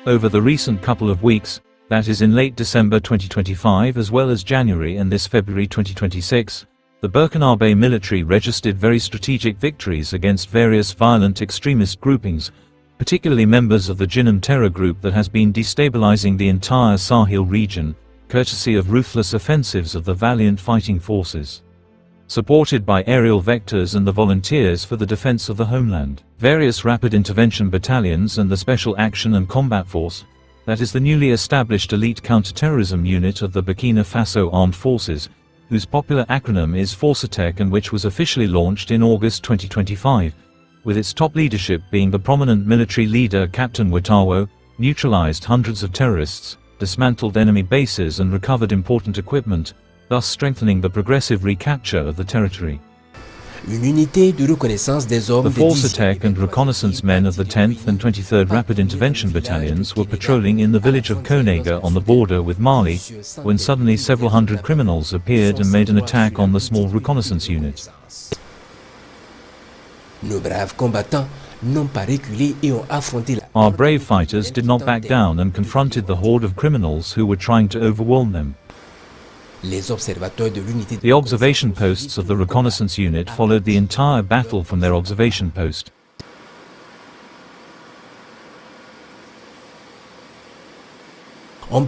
Over the recent couple of weeks, that is in late December 2025 as well as January and this February 2026, the Burkinabe military registered very strategic victories against various violent extremist groupings, particularly members of the Jinim terror group that has been destabilizing the entire Sahel region, courtesy of ruthless offensives of the valiant fighting forces. Supported by aerial vectors and the volunteers for the defense of the homeland, various rapid intervention battalions and the Special Action and Combat Force, that is the newly established elite counterterrorism unit of the Burkina Faso Armed Forces, whose popular acronym is Forcetech and which was officially launched in August 2025, with its top leadership being the prominent military leader Captain Watawo, neutralized hundreds of terrorists, dismantled enemy bases and recovered important equipment, thus strengthening the progressive recapture of the territory. The Forcetech and reconnaissance men of the 10th and 23rd Rapid Intervention Battalions were patrolling in the village of Koger on the border with Mali, when suddenly several hundred criminals appeared and made an attack on the small reconnaissance unit. Our brave fighters did not back down and confronted the horde of criminals who were trying to overwhelm them. The observation posts of the reconnaissance unit followed the entire battle from their observation post. We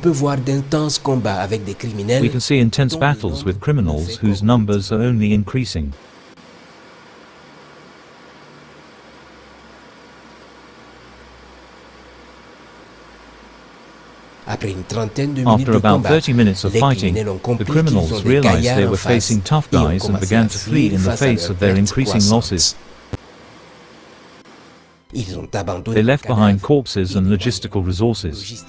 can see intense battles with criminals whose numbers are only increasing. After about 30 minutes of fighting, the criminals realized they were facing tough guys and began to flee in the face of their increasing losses. They left behind corpses and logistical resources.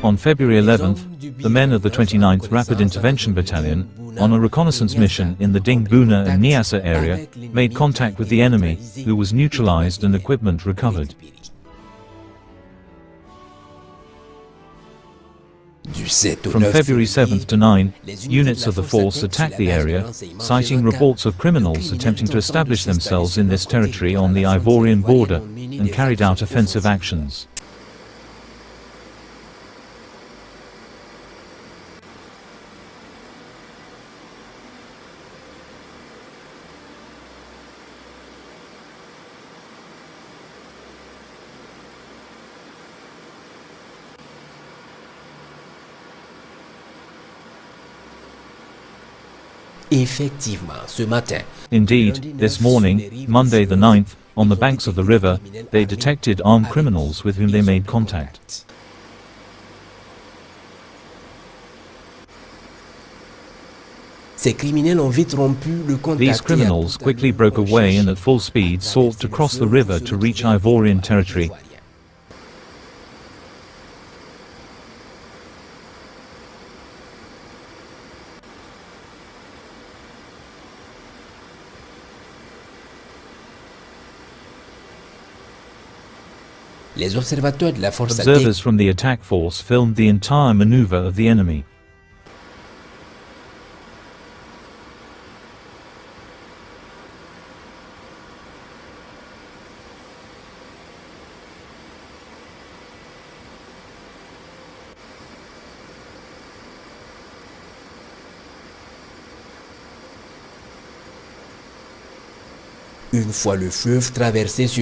On February 11th, the men of the 29th Rapid Intervention Battalion, on a reconnaissance mission in the Dingbuna and Niassa area, made contact with the enemy, who was neutralized and equipment recovered. From February 7th to 9, units of the force attacked the area, citing reports of criminals attempting to establish themselves in this territory on the Ivorian border, and carried out offensive actions. Indeed, this morning, Monday the 9th, on the banks of the river, they detected armed criminals with whom they made contact. These criminals quickly broke away and at full speed sought to cross the river to reach Ivorian territory. Observers from the attack force filmed the entire maneuver of the enemy.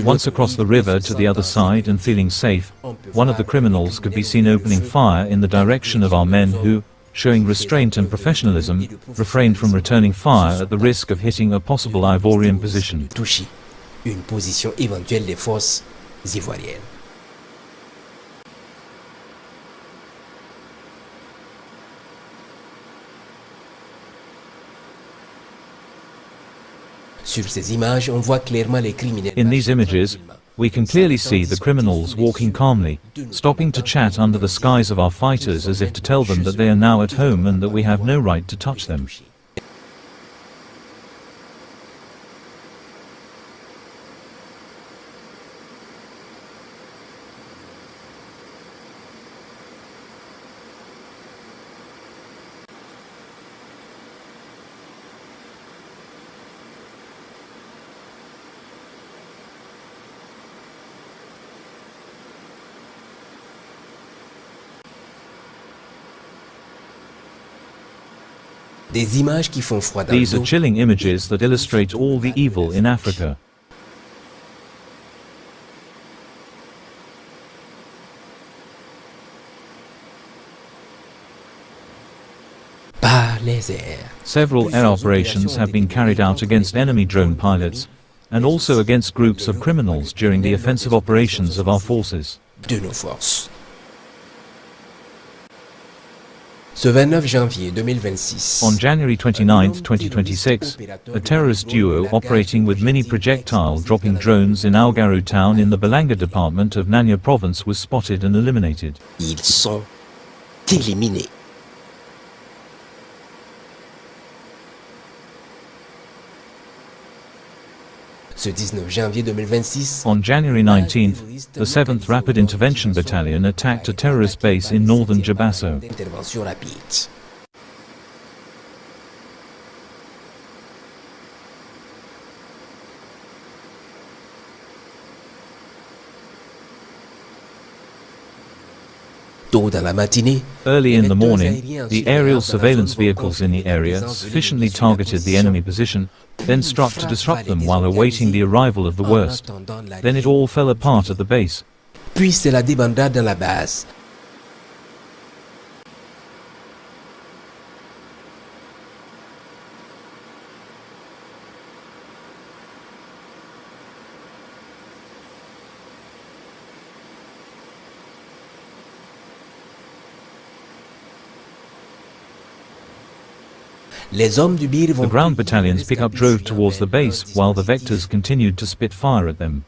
Once across the river to the other side and feeling safe, one of the criminals could be seen opening fire in the direction of our men who, showing restraint and professionalism, refrained from returning fire at the risk of hitting a possible Ivorian position. In these images, we can clearly see the criminals walking calmly, stopping to chat under the skies of our fighters as if to tell them that they are now at home and that we have no right to touch them. These are chilling images that illustrate all the evil in Africa. Several air operations have been carried out against enemy drone pilots, and also against groups of criminals during the offensive operations of our forces. On January 29, 2026, a terrorist duo operating with mini-projectile dropping drones in Aogaru town in the Balanga department of Nanya province was spotted and eliminated. Ils sont éliminés. On January 19th, the 7th Rapid Intervention Battalion attacked a terrorist base in northern Jabasso. Early in the morning, the aerial surveillance vehicles in the area sufficiently targeted the enemy position, then struck to disrupt them while awaiting the arrival of the worst. Then it all fell apart at the base. Puis c'est la débandade dans la base. The ground battalions pick up drove towards the base while the vectors continued to spit fire at them.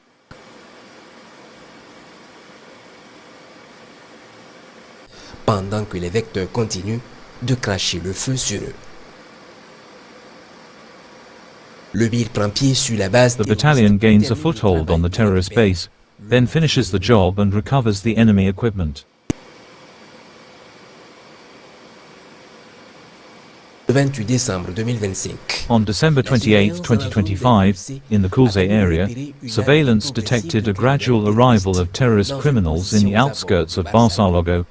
Pendant que les vecteurs continuent de cracher le feu sur eux. The battalion gains a foothold on the terrorist base, then finishes the job and recovers the enemy equipment. On December 28, 2025, in the Kulze area, surveillance detected a gradual arrival of terrorist criminals in the outskirts of Barsalogo.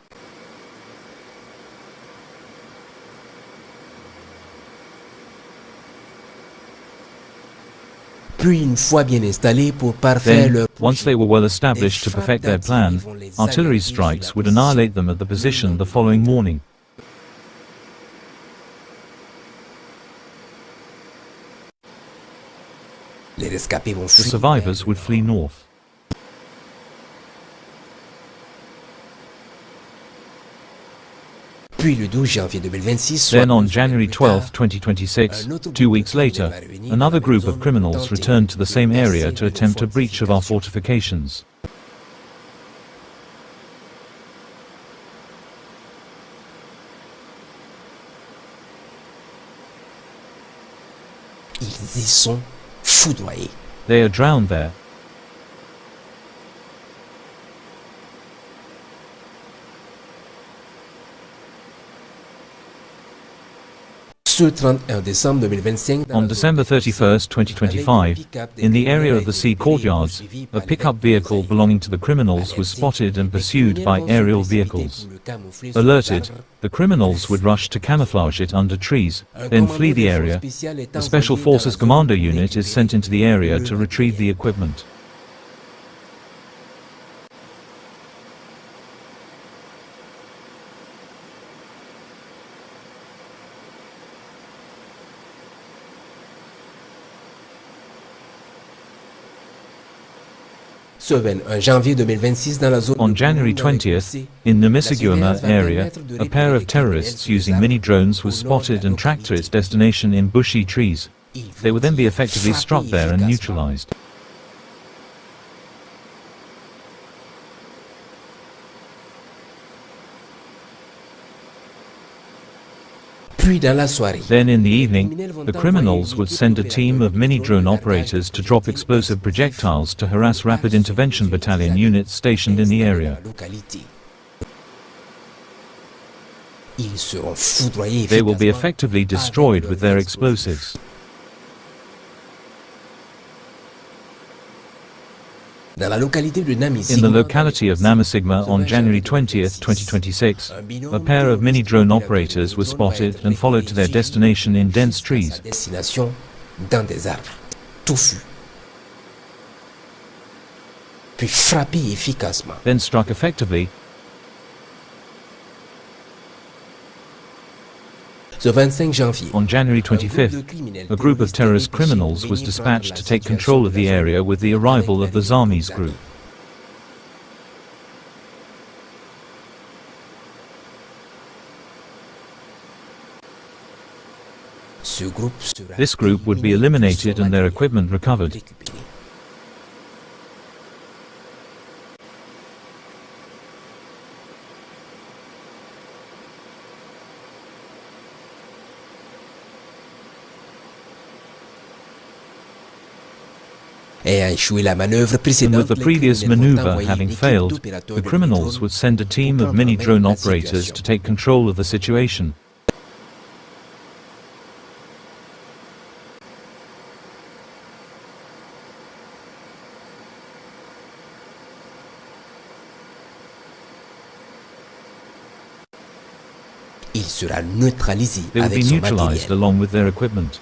Then, once they were well established to perfect their plan, artillery strikes would annihilate them at the position the following morning. The survivors would flee north. Then on January 12, 2026, 2 weeks later, another group of criminals returned to the same area to attempt a breach of our fortifications. Ils y sont foudroyés. They are drowned there. On December 31, 2025, in the area of the sea courtyards, a pickup vehicle belonging to the criminals was spotted and pursued by aerial vehicles. Alerted, the criminals would rush to camouflage it under trees, then flee the area. The Special Forces Commando unit is sent into the area to retrieve the equipment. On January 20th, in the Misigurna area, a pair of terrorists using mini-drones was spotted and tracked to its destination in bushy trees. They will then be effectively struck there and neutralized. Then in the evening, the criminals would send a team of mini-drone operators to drop explosive projectiles to harass rapid intervention battalion units stationed in the area. They will be effectively destroyed with their explosives. In the locality of Namasigma on January 20, 2026, a pair of mini-drone operators were spotted and followed to their destination in dense trees. Then struck effectively. On January 25th, a group of terrorist criminals was dispatched to take control of the area with the arrival of the Zamis group. This group would be eliminated and their equipment recovered. And with the previous maneuver having failed, the criminals would send a team of mini-drone operators to take control of the situation. They will be neutralized along with their equipment.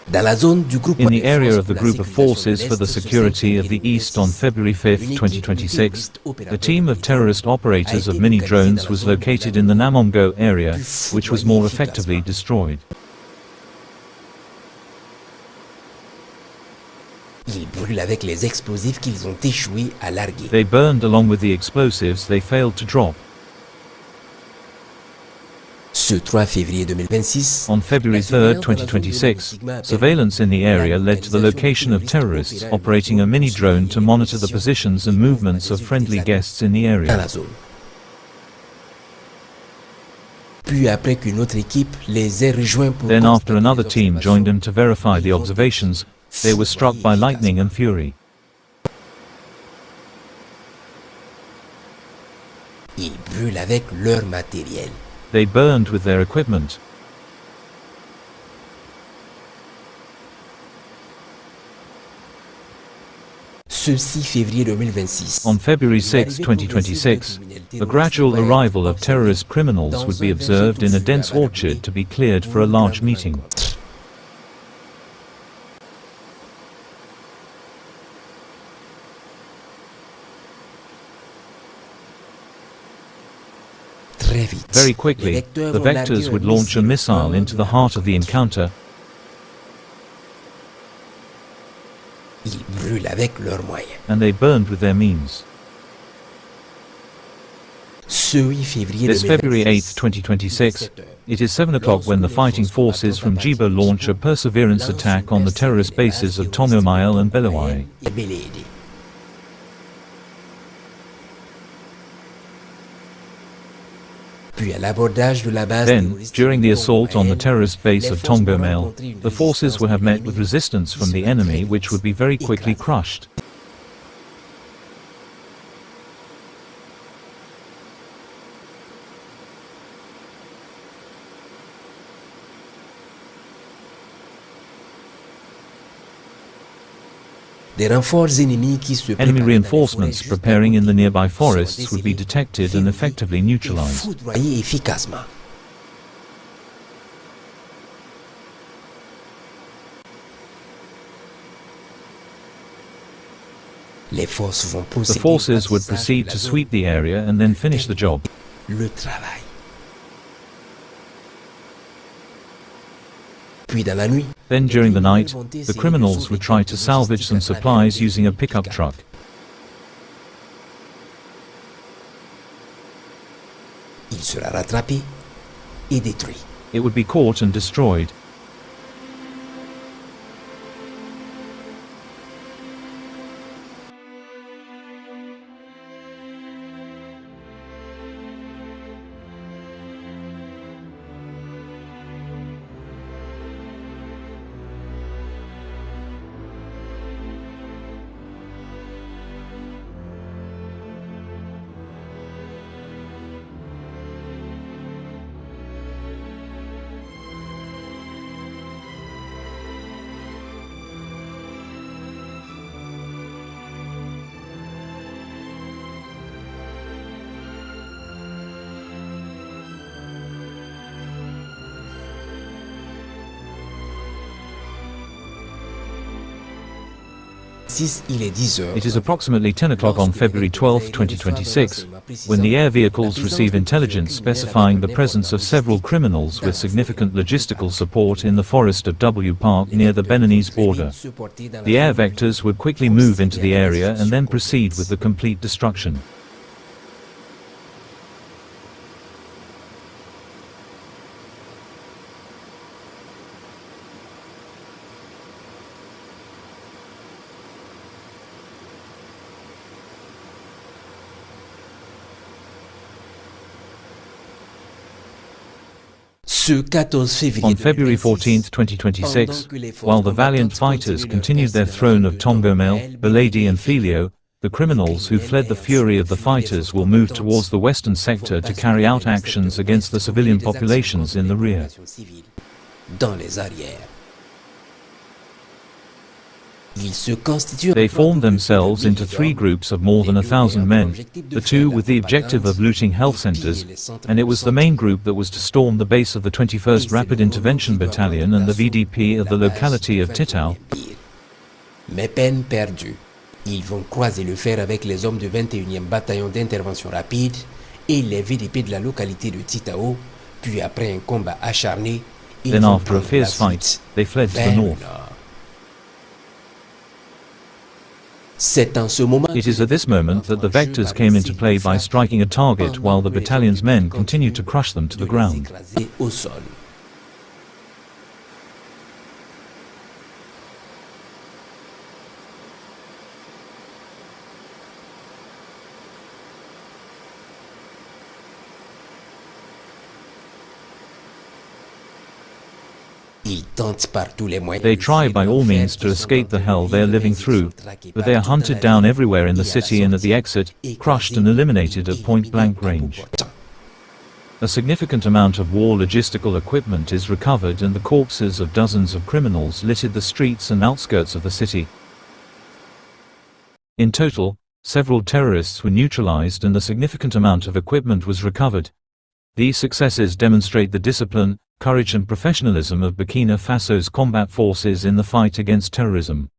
In the area of the group of forces for the security of the East on February 5, 2026, a team of terrorist operators of mini-drones was located in the Namongo area, which was more effectively destroyed. They burned along with the explosives they failed to drop. On February 3, 2026, surveillance in the area led to the location of terrorists operating a mini-drone to monitor the positions and movements of friendly guests in the area. Then after another team joined them to verify the observations, they were struck by lightning and fury. They burned with their equipment. On February 6, 2026, a gradual arrival of terrorist criminals would be observed in a dense orchard to be cleared for a large meeting. Very quickly, the vectors would launch a missile into the heart of the encounter. And they burned with their means. This February 8, 2026, it is 7 o'clock when the fighting forces from Djibo launch a perseverance attack on the terrorist bases of Tongo and Belewai. Then, during the assault on the terrorist base of Tongo, the forces would have met with resistance from the enemy which would be very quickly crushed. Enemy reinforcements preparing in the nearby forests would be detected and effectively neutralized. The forces would proceed to sweep the area and then finish the job. Then during the night, the criminals would try to salvage some supplies using a pickup truck. Il sera rattrapé et détruit. It would be caught and destroyed. Il est 10 heures. It is approximately 10 o'clock on February 12, 2026, when the air vehicles receive intelligence specifying the presence of several criminals with significant logistical support in the forest of W Park near the Beninese border. The air vectors would quickly move into the area and then proceed with the complete destruction. On February 14, 2026, while the valiant fighters continued their throne of Tongo Mel, Belady and Filio, the criminals who fled the fury of the fighters will move towards the western sector to carry out actions against the civilian populations in the rear. They formed themselves into 3 groups of more than 1,000 men, the 2 with the objective of looting health centers, and it was the main group that was to storm the base of the 21st Rapid Intervention Battalion and the VDP of the locality of Titao. Mais peine perdue. Ils vont croiser le fer avec les hommes du 21e bataillon d'intervention rapide et les VDP de la localité de Titao, puis après un combat acharné, Then after a fierce fight, they fled to the north. It is at this moment that the vectors came into play by striking a target while the battalion's men continued to crush them to the ground. They try by all means to escape the hell they are living through, but they are hunted down everywhere in the city and at the exit, crushed and eliminated at point-blank range. A significant amount of war logistical equipment is recovered and the corpses of dozens of criminals littered the streets and outskirts of the city. In total, several terrorists were neutralized and a significant amount of equipment was recovered. These successes demonstrate the discipline, courage and professionalism of Burkina Faso's combat forces in the fight against terrorism.